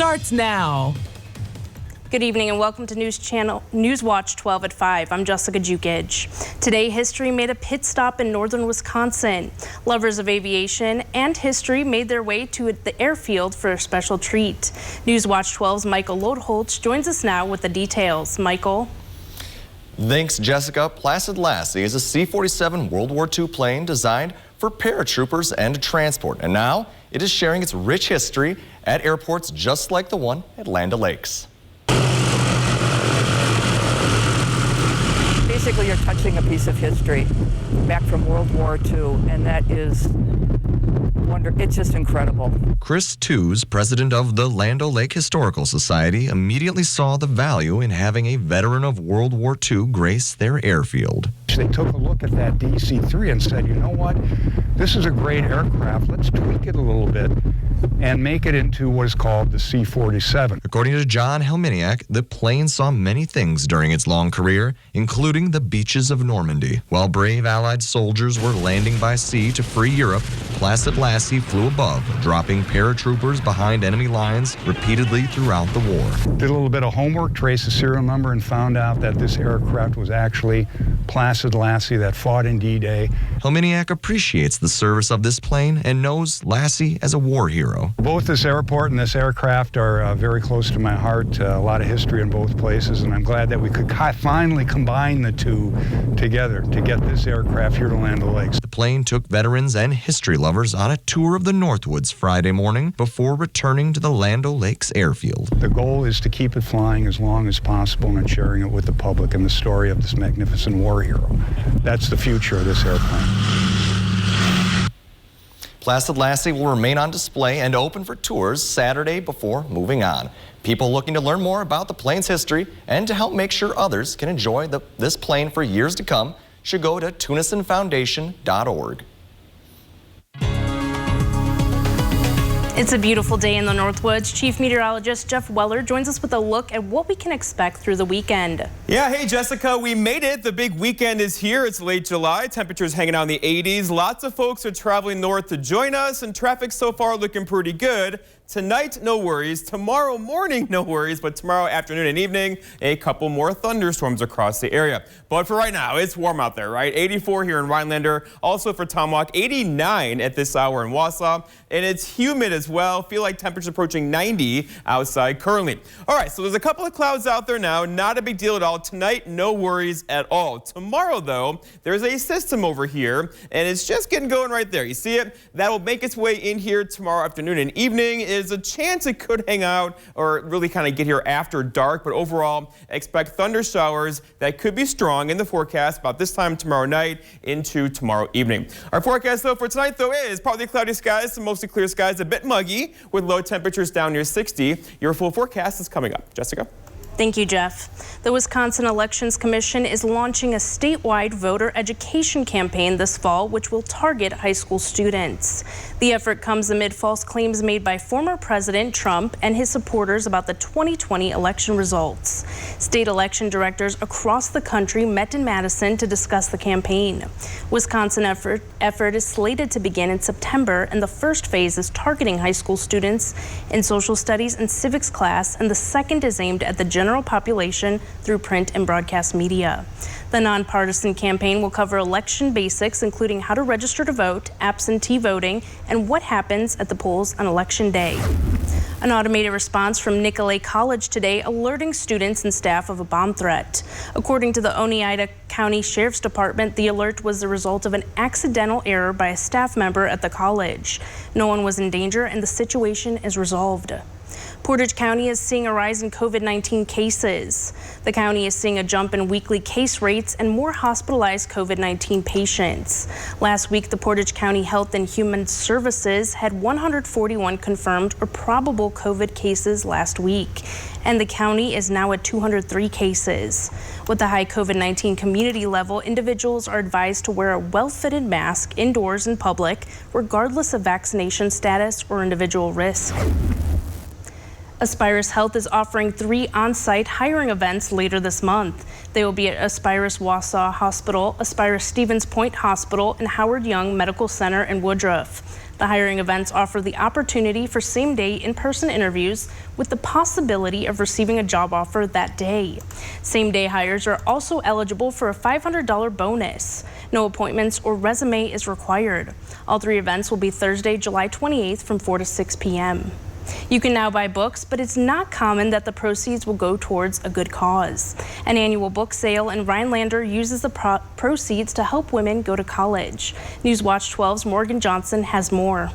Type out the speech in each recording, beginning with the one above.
starts now. Good evening and welcome to Newswatch 12 at 5. I'm Jessica Jukic. Today, history made a pit stop in northern Wisconsin. Lovers of aviation and history made their way to the airfield for a special treat. Newswatch 12's Michael Lodholtz joins us now with the details. Michael. Thanks, Jessica. Placid Lassie is a C-47 World War II plane designed for paratroopers and transport, and now it is sharing its rich history at airports just like the one at Land O'Lakes. Basically, you're touching a piece of history back from World War II, and that is it's just incredible. Chris Tews, president of the Land O'Lake Historical Society, immediately saw the value in having a veteran of World War II grace their airfield. They took a look at that DC-3 and said, you know what, this is a great aircraft, let's tweak it a little bit and make it into what is called the C-47. According to John Helminiak, the plane saw many things during its long career, including the beaches of Normandy. While brave Allied soldiers were landing by sea to free Europe, Placid Lassie flew above, dropping paratroopers behind enemy lines repeatedly throughout the war. Did a little bit of homework, traced the serial number, and found out that this aircraft was actually Placid Lassie that fought in D-Day. Helminiak appreciates the service of this plane and knows Lassie as a war hero. Both this airport and this aircraft are very close to my heart. A lot of history in both places, and I'm glad that we could finally combine the two together to get this aircraft here to Land O'Lakes. The plane took veterans and history lovers on a tour of the Northwoods Friday morning before returning to the Land O'Lakes airfield. The goal is to keep it flying as long as possible and sharing it with the public and the story of this magnificent war hero. That's the future of this airplane. Placid Lassie will remain on display and open for tours Saturday before moving on. People looking to learn more about the plane's history and to help make sure others can enjoy this plane for years to come should go to tunisonfoundation.org. It's a beautiful day in the Northwoods. Chief Meteorologist Jeff Weller joins us with a look at what we can expect through the weekend. Yeah, hey Jessica, we made it. The big weekend is here. It's late July. Temperatures hanging out in the 80s. Lots of folks are traveling north to join us, and traffic so far looking pretty good. Tonight, no worries. Tomorrow morning, no worries. But tomorrow afternoon and evening, a couple more thunderstorms across the area. But for right now, it's warm out there, right? 84 here in Rhinelander. Also for Tomahawk, 89 at this hour in Wausau. And it's humid as well. Feel like temperatures approaching 90 outside currently. All right, so there's a couple of clouds out there now. Not a big deal at all. Tonight, no worries at all. Tomorrow, though, there's a system over here, and it's just getting going right there. You see it? That will make its way in here tomorrow afternoon and evening. There's a chance it could hang out or really kind of get here after dark, but overall, expect thunder showers that could be strong in the forecast about this time tomorrow night into tomorrow evening. Our forecast, though, for tonight, though, is partly cloudy skies to mostly clear skies, a bit muggy with low temperatures down near 60. Your full forecast is coming up. Jessica? Thank you, Jeff. The Wisconsin Elections Commission is launching a statewide voter education campaign this fall, which will target high school students. The effort comes amid false claims made by former President Trump and his supporters about the 2020 election results. State election directors across the country met in Madison to discuss the campaign. Wisconsin effort is slated to begin in September, and the first phase is targeting high school students in social studies and civics class, and the second is aimed at the general population through print and broadcast media. The nonpartisan campaign will cover election basics, including how to register to vote, absentee voting, and what happens at the polls on Election Day. An automated response from Nicolet College today alerting students and staff of a bomb threat. According to the Oneida County Sheriff's Department, the alert was the result of an accidental error by a staff member at the college. No one was in danger, and the situation is resolved. Portage County is seeing a rise in COVID-19 cases. The county is seeing a jump in weekly case rates and more hospitalized COVID-19 patients. Last week, the Portage County Health and Human Services had 141 confirmed or probable COVID cases last week, and the county is now at 203 cases. With the high COVID-19 community level, individuals are advised to wear a well-fitted mask indoors in public, regardless of vaccination status or individual risk. Aspirus Health is offering 3 on-site hiring events later this month. They will be at Aspirus Wausau Hospital, Aspirus Stevens Point Hospital, and Howard Young Medical Center in Woodruff. The hiring events offer the opportunity for same-day in-person interviews with the possibility of receiving a job offer that day. Same-day hires are also eligible for a $500 bonus. No appointments or resume is required. All 3 events will be Thursday, July 28th from 4 to 6 p.m. You can now buy books, but it's not common that the proceeds will go towards a good cause. An annual book sale in Rhinelander uses the proceeds to help women go to college. Newswatch 12's Morgan Johnson has more.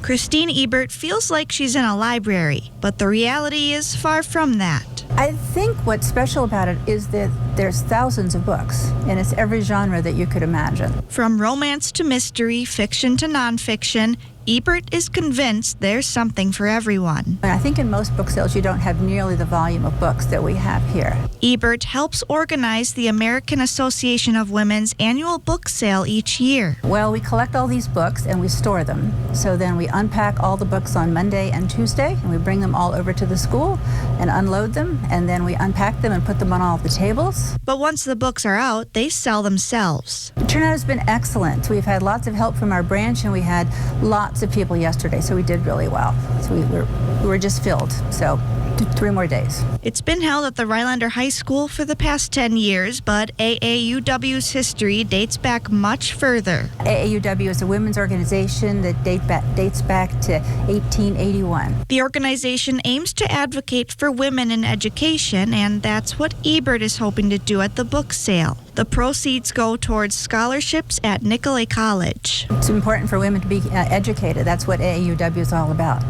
Christine Ebert feels like she's in a library, but the reality is far from that. I think what's special about it is that there's thousands of books, and it's every genre that you could imagine. From romance to mystery, fiction to nonfiction, Ebert is convinced there's something for everyone. I think in most book sales you don't have nearly the volume of books that we have here. Ebert helps organize the American Association of Women's annual book sale each year. Well, we collect all these books and we store them. So then we unpack all the books on Monday and Tuesday, and we bring them all over to the school and unload them, and then we unpack them and put them on all the tables. But once the books are out, they sell themselves. The turnout has been excellent. We've had lots of help from our branch, and we had lots of people yesterday, so we did really well. So we were just filled. So 3 more days. It's been held at the Rhinelander High School for the past 10 years, but AAUW's history dates back much further. AAUW is a women's organization that dates back to 1881. The organization aims to advocate for women in education, and that's what Ebert is hoping to do at the book sale. The proceeds go towards scholarships at Nicolet College. It's important for women to be educated. That's what AAUW is all about.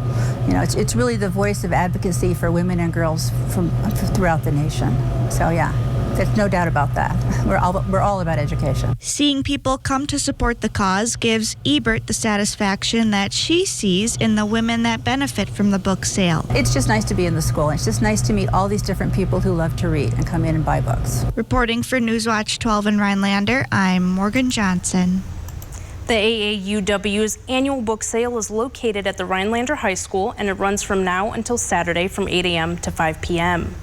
You know, it's really the voice of advocacy for women and girls from throughout the nation. So yeah, there's no doubt about that. We're all about education. Seeing people come to support the cause gives Ebert the satisfaction that she sees in the women that benefit from the book sale. It's just nice to be in the school. It's just nice to meet all these different people who love to read and come in and buy books. Reporting for Newswatch 12 in Rhinelander, I'm Morgan Johnson. The AAUW's annual book sale is located at the Rhinelander High School, and it runs from now until Saturday from 8 a.m. to 5 p.m.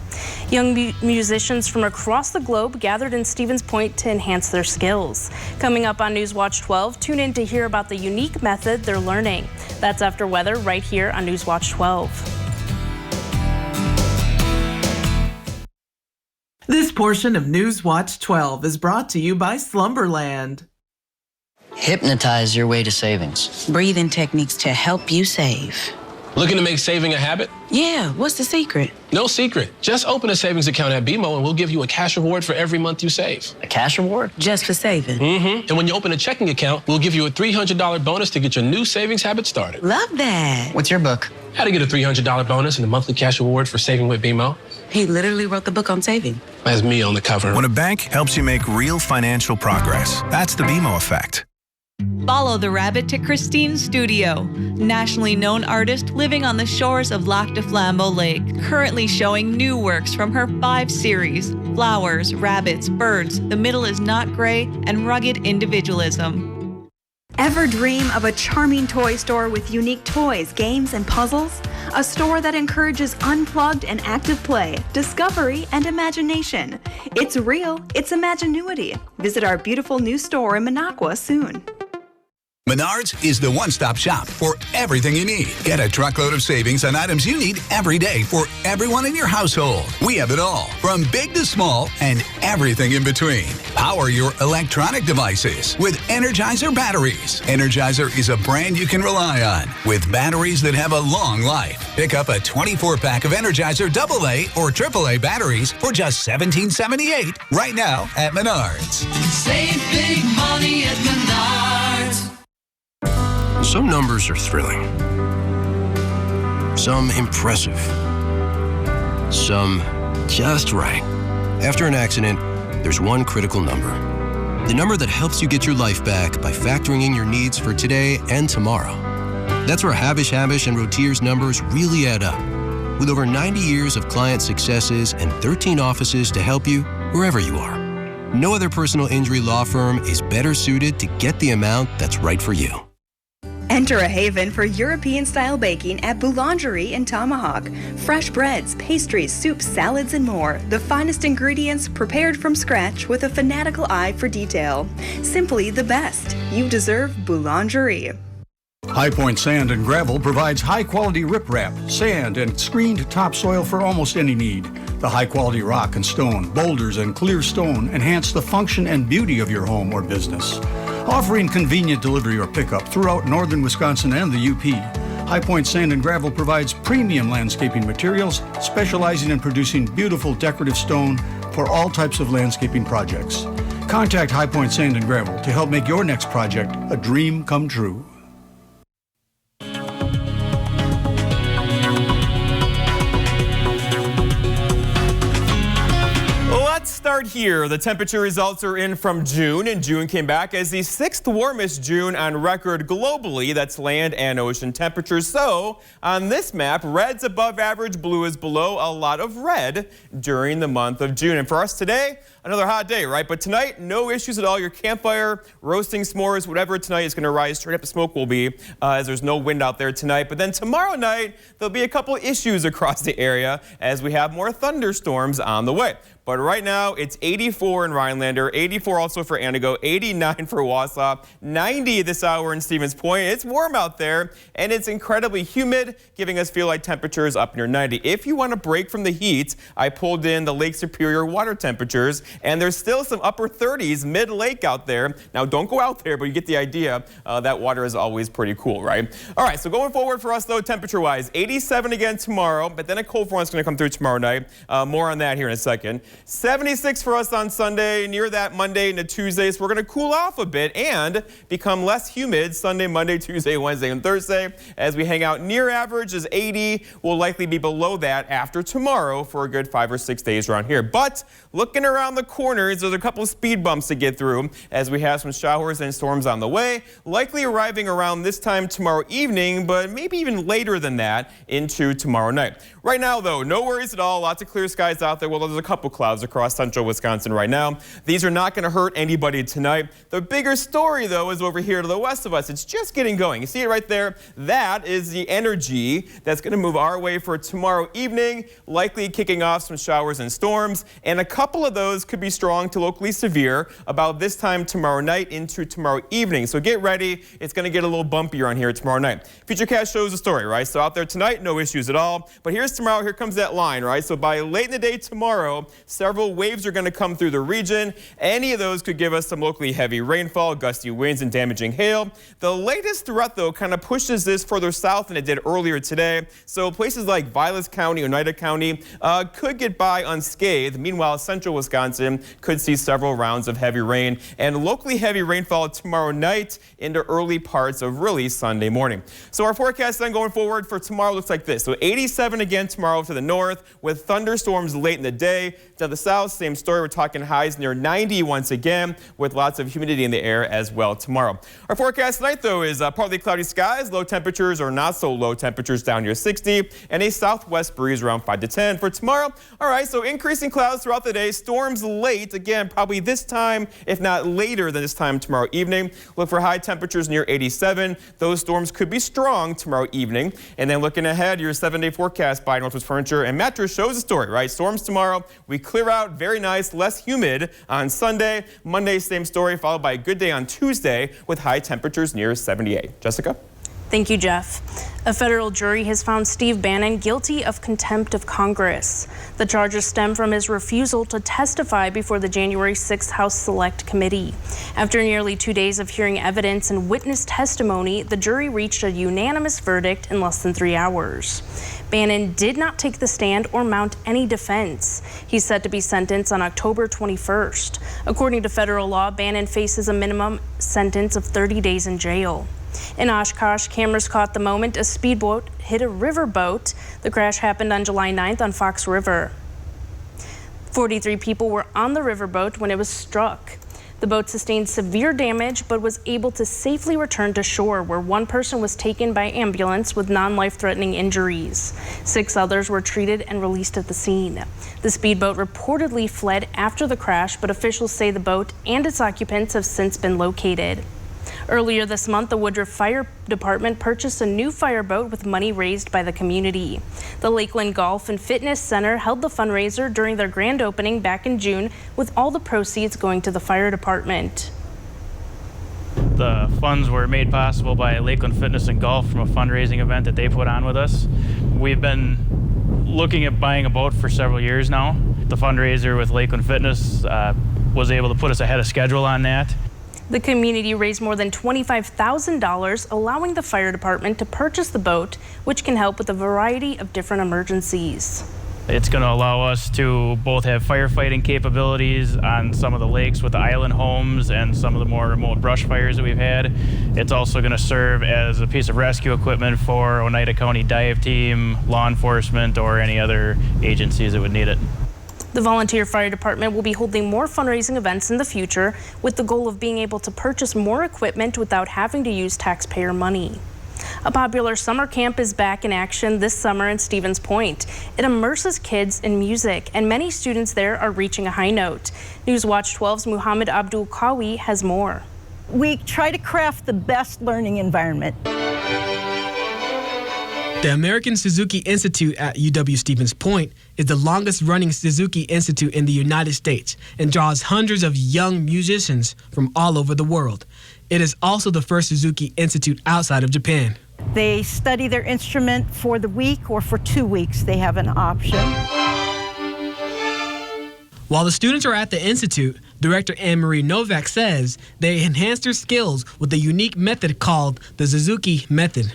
Young musicians from across the globe gathered in Stevens Point to enhance their skills. Coming up on Newswatch 12, tune in to hear about the unique method they're learning. That's after weather right here on Newswatch 12. This portion of Newswatch 12 is brought to you by Slumberland. Hypnotize your way to savings. Breathing techniques to help you save. Looking to make saving a habit? Yeah, what's the secret? No secret. Just open a savings account at BMO and we'll give you a cash reward for every month you save. A cash reward? Just for saving. Mm-hmm. And when you open a checking account, we'll give you a $300 bonus to get your new savings habit started. Love that. What's your book? How to get a $300 bonus and a monthly cash reward for saving with BMO. He literally wrote the book on saving. Has me on the cover. When a bank helps you make real financial progress, that's the BMO effect. Follow the rabbit to Christine's studio. Nationally known artist living on the shores of Lac de Flambeau Lake, currently showing new works from her 5 series: Flowers, Rabbits, Birds, The Middle is Not Gray, and Rugged Individualism. Ever dream of a charming toy store with unique toys, games, and puzzles? A store that encourages unplugged and active play, discovery, and imagination. It's real, it's Imaginuity. Visit our beautiful new store in Minocqua soon. Menards is the one-stop shop for everything you need. Get a truckload of savings on items you need every day for everyone in your household. We have it all, from big to small and everything in between. Power your electronic devices with Energizer batteries. Energizer is a brand you can rely on with batteries that have a long life. Pick up a 24-pack of Energizer AA or AAA batteries for just $17.78 right now at Menards. Save big money at Menards. Some numbers are thrilling, some impressive, some just right. After an accident, there's one critical number. The number that helps you get your life back by factoring in your needs for today and tomorrow. That's where Habish and Rotier's numbers really add up. With over 90 years of client successes and 13 offices to help you wherever you are. No other personal injury law firm is better suited to get the amount that's right for you. Enter a haven for European-style baking at Boulangerie in Tomahawk. Fresh breads, pastries, soups, salads, and more. The finest ingredients prepared from scratch with a fanatical eye for detail. Simply the best. You deserve Boulangerie. High Point Sand and Gravel provides high-quality riprap, sand, and screened topsoil for almost any need. The high-quality rock and stone, boulders, and clear stone enhance the function and beauty of your home or business. Offering convenient delivery or pickup throughout northern Wisconsin and the UP, High Point Sand and Gravel provides premium landscaping materials, specializing in producing beautiful decorative stone for all types of landscaping projects. Contact High Point Sand and Gravel to help make your next project a dream come true. Let's start here. The temperature results are in from June, and June came back as the 6th warmest June on record globally. That's land and ocean temperatures. So on this map, red's above average, blue is below, a lot of red during the month of June. And for us today, another hot day, right? But tonight, no issues at all. Your campfire, roasting s'mores, whatever tonight is going to rise straight up. The smoke will be as there's no wind out there tonight. But then tomorrow night, there'll be a couple issues across the area as we have more thunderstorms on the way. But right now, it's 84 in Rhinelander, 84 also for Antigo, 89 for Wausau, 90 this hour in Stevens Point. It's warm out there, and it's incredibly humid, giving us feel like temperatures up near 90. If you want to break from the heat, I pulled in the Lake Superior water temperatures, and there's still some upper 30s mid-lake out there. Now, don't go out there, but you get the idea. That water is always pretty cool, right? All right, so going forward for us, though, temperature-wise, 87 again tomorrow, but then a cold front's going to come through tomorrow night. More on that here in a second. 76 for us on Sunday, near that Monday into Tuesday, so we're going to cool off a bit and become less humid Sunday, Monday, Tuesday, Wednesday, and Thursday. As we hang out near average is 80. We'll likely be below that after tomorrow for a good 5 or 6 days around here. But looking around the corners, there's a couple of speed bumps to get through as we have some showers and storms on the way, likely arriving around this time tomorrow evening, but maybe even later than that into tomorrow night. Right now, though, no worries at all. Lots of clear skies out there. Well, there's a couple clouds across central Wisconsin right now. These are not going to hurt anybody tonight. The bigger story, though, is over here to the west of us. It's just getting going. You see it right there? That is the energy that's going to move our way for tomorrow evening, likely kicking off some showers and storms. And a couple of those could be strong to locally severe about this time tomorrow night into tomorrow evening. So get ready. It's going to get a little bumpier on here tomorrow night. Futurecast shows the story, right? So out there tonight, no issues at all. But here's tomorrow. Here comes that line, right? So by late in the day tomorrow, several waves are going to come through the region. Any of those could give us some locally heavy rainfall, gusty winds, and damaging hail. The latest threat, though, kind of pushes this further south than it did earlier today. So places like Vilas County, Oneida County could get by unscathed. Meanwhile, central Wisconsin could see several rounds of heavy rain and locally heavy rainfall tomorrow night into early parts of really Sunday morning. So our forecast then going forward for tomorrow looks like this. So 87 again tomorrow to the north with thunderstorms late in the day. To the south, same story. We're talking highs near 90 once again with lots of humidity in the air as well tomorrow. Our forecast tonight, though, is partly cloudy skies, low temperatures or not so low temperatures down near 60, and a southwest breeze around 5 to 10 for tomorrow. All right, so increasing clouds throughout the day, storms late, again, probably this time, if not later than this time tomorrow evening. Look for high temperatures near 87. Those storms could be strong tomorrow evening. And then looking ahead, your 7-day forecast by Northwest Furniture and Mattress shows the story, right? Storms tomorrow. We clear out, very nice, less humid on Sunday. Monday, same story, followed by a good day on Tuesday with high temperatures near 78. Jessica? Thank you, Jeff. A federal jury has found Steve Bannon guilty of contempt of Congress. The charges stem from his refusal to testify before the January 6th House Select Committee. After nearly 2 days of hearing evidence and witness testimony, the jury reached a unanimous verdict in less than 3 hours. Bannon did not take the stand or mount any defense. He's set to be sentenced on October 21st. According to federal law, Bannon faces a minimum sentence of 30 days in jail. In Oshkosh, cameras caught the moment a speedboat hit a riverboat. The crash happened on July 9th on Fox River. 43 people were on the riverboat when it was struck. The boat sustained severe damage but was able to safely return to shore, where one person was taken by ambulance with non-life-threatening injuries. 6 others were treated and released at the scene. The speedboat reportedly fled after the crash, but officials say the boat and its occupants have since been located. Earlier this month, the Woodruff Fire Department purchased a new fireboat with money raised by the community. The Lakeland Golf and Fitness Center held the fundraiser during their grand opening back in June, with all the proceeds going to the fire department. The funds were made possible by Lakeland Fitness and Golf from a fundraising event that they put on with us. We've been looking at buying a boat for several years now. The fundraiser with Lakeland Fitness was able to put us ahead of schedule on that. The community raised more than $25,000, allowing the fire department to purchase the boat, which can help with a variety of different emergencies. It's going to allow us to both have firefighting capabilities on some of the lakes with the island homes and some of the more remote brush fires that we've had. It's also going to serve as a piece of rescue equipment for Oneida County Dive Team, law enforcement, or any other agencies that would need it. The volunteer fire department will be holding more fundraising events in the future with the goal of being able to purchase more equipment without having to use taxpayer money. A popular summer camp is back in action this summer in Stevens Point. It immerses kids in music, and many students there are reaching a high note. Newswatch 12's Muhammad Abdul Qawi has more. We try to craft the best learning environment. The American Suzuki Institute at UW-Stevens Point is the longest-running Suzuki Institute in the United States and draws hundreds of young musicians from all over the world. It is also the first Suzuki Institute outside of Japan. They study their instrument for the week or for 2 weeks. They have an option. While the students are at the Institute, Director Anne-Marie Novak says they enhance their skills with a unique method called the Suzuki Method.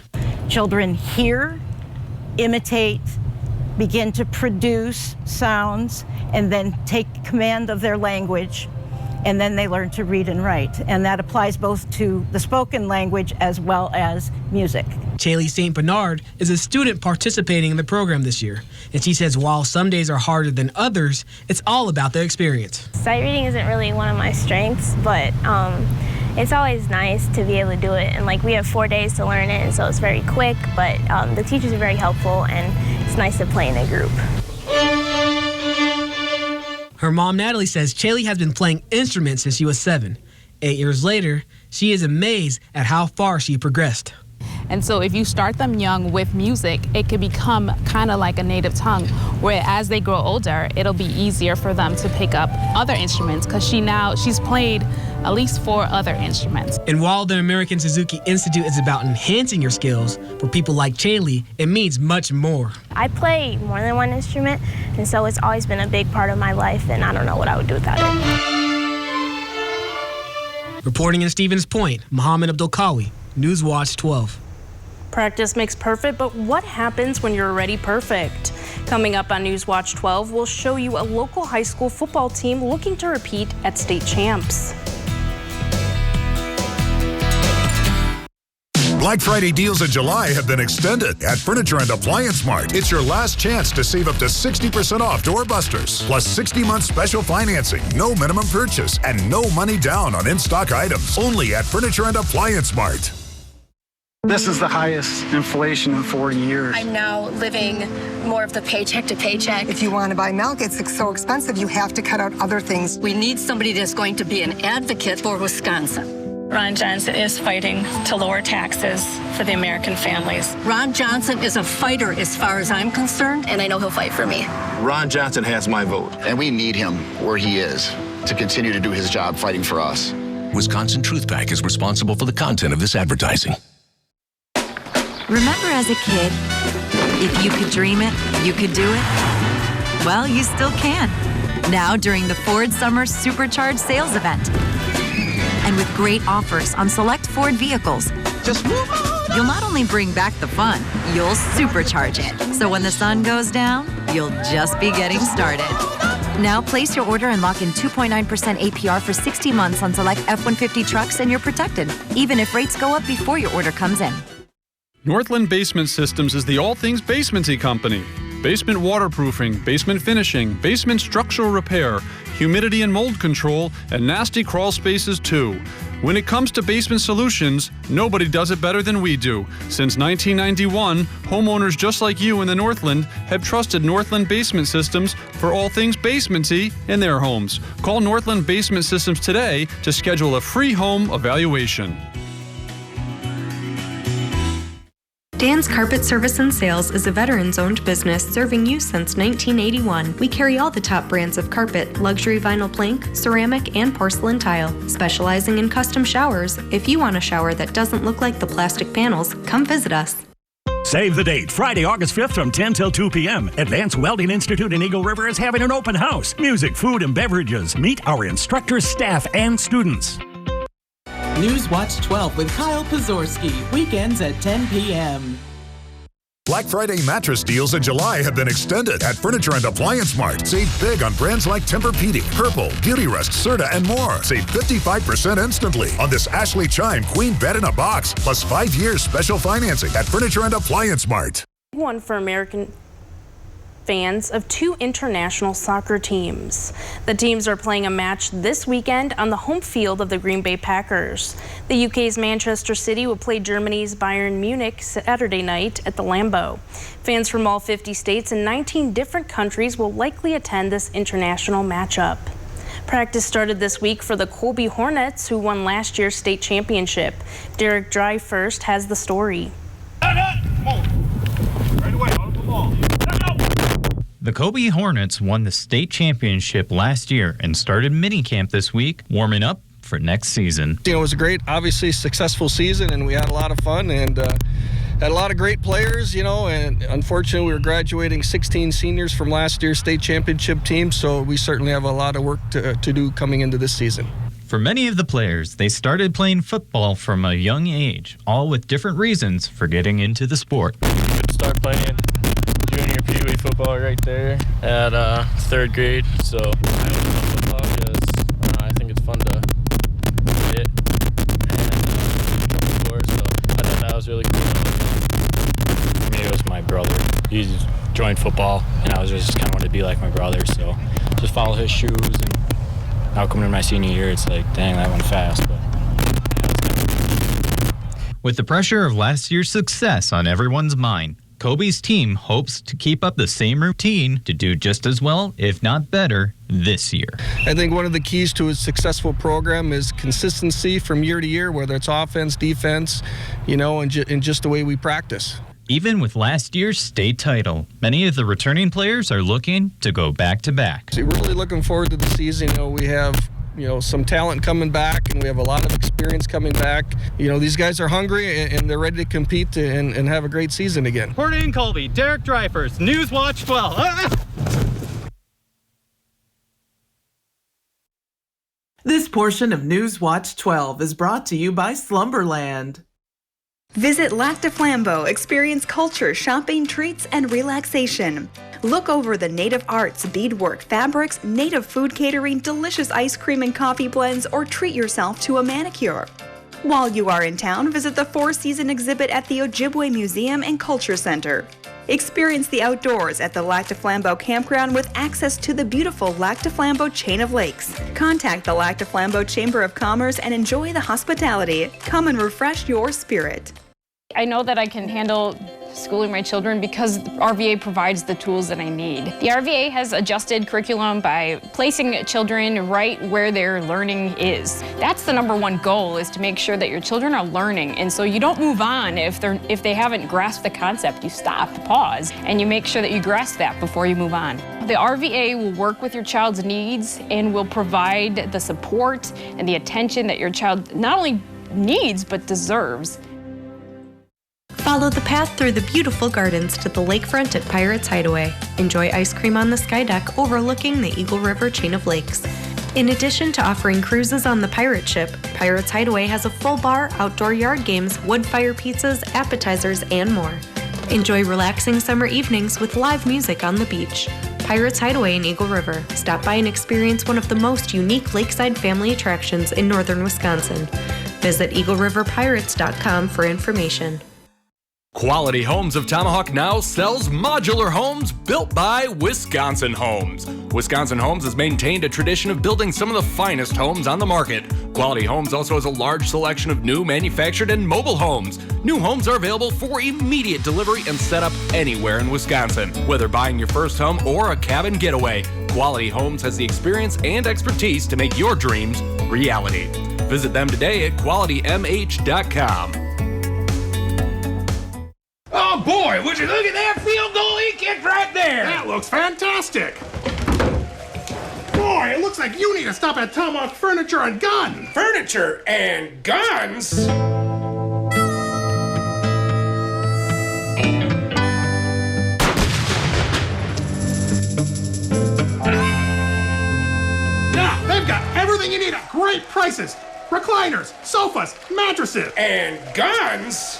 Children hear, imitate, begin to produce sounds, and then take command of their language, and then they learn to read and write. And that applies both to the spoken language as well as music. Chaley St. Bernard is a student participating in the program this year, and she says while some days are harder than others, it's all about the experience. Sight reading isn't really one of my strengths, but it's always nice to be able to do it. And we have 4 days to learn it, and so it's very quick, but the teachers are very helpful, and it's nice to play in a group. Her mom, Natalie, says Chaley has been playing instruments since she was 7. 8 years later, she is amazed at how far she progressed. And so if you start them young with music, it can become kind of like a native tongue, where as they grow older, it'll be easier for them to pick up other instruments because she's played at least 4 other instruments. And while the American Suzuki Institute is about enhancing your skills, for people like Chaley, it means much more. I play more than one instrument, and so it's always been a big part of my life, and I don't know what I would do without it. Reporting in Stevens Point, Muhammad Abdul Qawi, Newswatch 12. Practice makes perfect, but what happens when you're already perfect? Coming up on Newswatch 12, we'll show you a local high school football team looking to repeat at state champs. Black Friday deals in July have been extended at Furniture and Appliance Mart. It's your last chance to save up to 60% off doorbusters, plus 60-month special financing, no minimum purchase, and no money down on in-stock items. Only at Furniture and Appliance Mart. This is the highest inflation in 4 years. I'm now living more of the paycheck to paycheck. If you want to buy milk, it's so expensive, you have to cut out other things. We need somebody that's going to be an advocate for Wisconsin. Ron Johnson is fighting to lower taxes for the American families. Ron Johnson is a fighter as far as I'm concerned, and I know he'll fight for me. Ron Johnson has my vote. And we need him where he is to continue to do his job fighting for us. Wisconsin Truth Pack is responsible for the content of this advertising. Remember as a kid, if you could dream it, you could do it? Well, you still can. Now during the Ford Summer Supercharged Sales Event. And with great offers on select Ford vehicles, just move on. You'll not only bring back the fun, you'll supercharge it. So when the sun goes down, you'll just be getting started. Now place your order and lock in 2.9% APR for 60 months on select F-150 trucks and you're protected, even if rates go up before your order comes in. Northland Basement Systems is the all things basementy company. Basement waterproofing, basement finishing, basement structural repair, humidity and mold control, and nasty crawl spaces too. When it comes to basement solutions, nobody does it better than we do. Since 1991, homeowners just like you in the Northland have trusted Northland Basement Systems for all things basementy in their homes. Call Northland Basement Systems today to schedule a free home evaluation. Dan's Carpet Service and Sales is a veterans-owned business serving you since 1981. We carry all the top brands of carpet, luxury vinyl plank, ceramic, and porcelain tile. Specializing in custom showers, if you want a shower that doesn't look like the plastic panels, come visit us. Save the date, Friday, August 5th from 10 till 2 p.m. Advanced Welding Institute in Eagle River is having an open house. Music, food, and beverages. Meet our instructors, staff, and students. Newswatch 12 with Kyle Pazorski, weekends at 10 p.m. Black Friday mattress deals in July have been extended at Furniture and Appliance Mart. Save big on brands like Tempur-Pedic, Purple, Beautyrest, Serta, and more. Save 55% instantly on this Ashley Chime Queen Bed in a Box, plus 5 years special financing at Furniture and Appliance Mart. One for American fans of two international soccer teams. The teams are playing a match this weekend on the home field of the Green Bay Packers. The UK's Manchester City will play Germany's Bayern Munich Saturday night at the Lambeau. Fans from all 50 states and 19 different countries will likely attend this international matchup. Practice started this week for the Colby Hornets, who won last year's state championship. Derek Dryfirst has the story. The Colby Hornets won the state championship last year and started minicamp this week, warming up for next season. It was a great, obviously successful season, and we had a lot of fun and had a lot of great players, and unfortunately we were graduating 16 seniors from last year's state championship team, so we certainly have a lot of work to do coming into this season. For many of the players, they started playing football from a young age, all with different reasons for getting into the sport. Start playing junior Pee Wee football right there at 3rd grade. So I love football because I think it's fun to hit and score. So I thought that was really cool. For me, it was my brother. He joined football, and I was just kind of wanted to be like my brother. So just follow his shoes. And now coming in my senior year, it's like, dang, that went fast. But with the pressure of last year's success on everyone's mind, Kobe's team hopes to keep up the same routine to do just as well, if not better, this year. I think one of the keys to a successful program is consistency from year to year, whether it's offense, defense, and just the way we practice. Even with last year's state title, many of the returning players are looking to go back-to-back. So we're really looking forward to the season. We have some talent coming back, and we have a lot of experience coming back. These guys are hungry and they're ready to compete and have a great season again. Reporting in Colby, Derek Dryfirst, Newswatch 12. This portion of Newswatch 12 is brought to you by Slumberland. Visit Lac de Flambeau, experience culture, shopping, treats, and relaxation. Look over the native arts, beadwork, fabrics, native food catering, delicious ice cream and coffee blends, or treat yourself to a manicure. While you are in town, visit the four-season exhibit at the Ojibwe Museum and Culture Center. Experience the outdoors at the Lac de Flambeau campground with access to the beautiful Lac de Flambeau chain of lakes. Contact the Lac de Flambeau Chamber of Commerce and enjoy the hospitality. Come and refresh your spirit. I know that I can handle schooling my children because RVA provides the tools that I need. The RVA has adjusted curriculum by placing children right where their learning is. That's the #1 goal, is to make sure that your children are learning, and so you don't move on if they haven't grasped the concept. You stop, pause, and you make sure that you grasp that before you move on. The RVA will work with your child's needs and will provide the support and the attention that your child not only needs but deserves. Follow the path through the beautiful gardens to the lakefront at Pirates Hideaway. Enjoy ice cream on the sky deck overlooking the Eagle River chain of lakes. In addition to offering cruises on the pirate ship, Pirates Hideaway has a full bar, outdoor yard games, wood fire pizzas, appetizers, and more. Enjoy relaxing summer evenings with live music on the beach. Pirates Hideaway in Eagle River. Stop by and experience one of the most unique lakeside family attractions in northern Wisconsin. Visit EagleRiverPirates.com for information. Quality Homes of Tomahawk now sells modular homes built by Wisconsin Homes. Wisconsin Homes has maintained a tradition of building some of the finest homes on the market. Quality Homes also has a large selection of new manufactured and mobile homes. New homes are available for immediate delivery and set up anywhere in Wisconsin. Whether buying your first home or a cabin getaway, Quality Homes has the experience and expertise to make your dreams reality. Visit them today at QualityMH.com. Oh boy, would you look at that field goal he kicked right there? That looks fantastic. Boy, it looks like you need to stop at Tomahawk Furniture and Gun. Furniture and guns? Now, they've got everything you need at great prices. Recliners, sofas, mattresses. And guns?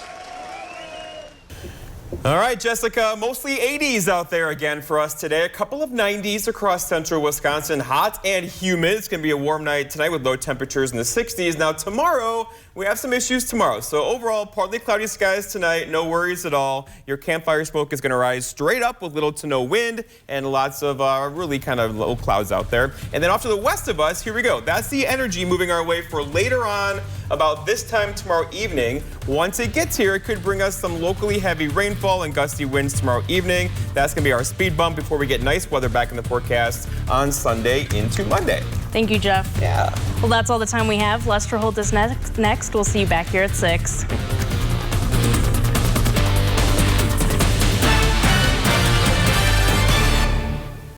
All right, Jessica, mostly 80s out there again for us today. A couple of 90s across central Wisconsin, hot and humid. It's going to be a warm night tonight with low temperatures in the 60s. Now, tomorrow, we have some issues tomorrow. So overall, partly cloudy skies tonight, no worries at all. Your campfire smoke is going to rise straight up with little to no wind and lots of really kind of low clouds out there. And then off to the west of us, here we go. That's the energy moving our way for later on about this time tomorrow evening. Once it gets here, it could bring us some locally heavy rainfall and gusty winds tomorrow evening. That's going to be our speed bump before we get nice weather back in the forecast on Sunday into Monday. Thank you, Jeff. Yeah. Well, that's all the time we have. Lester Holt is next. We'll see you back here at 6.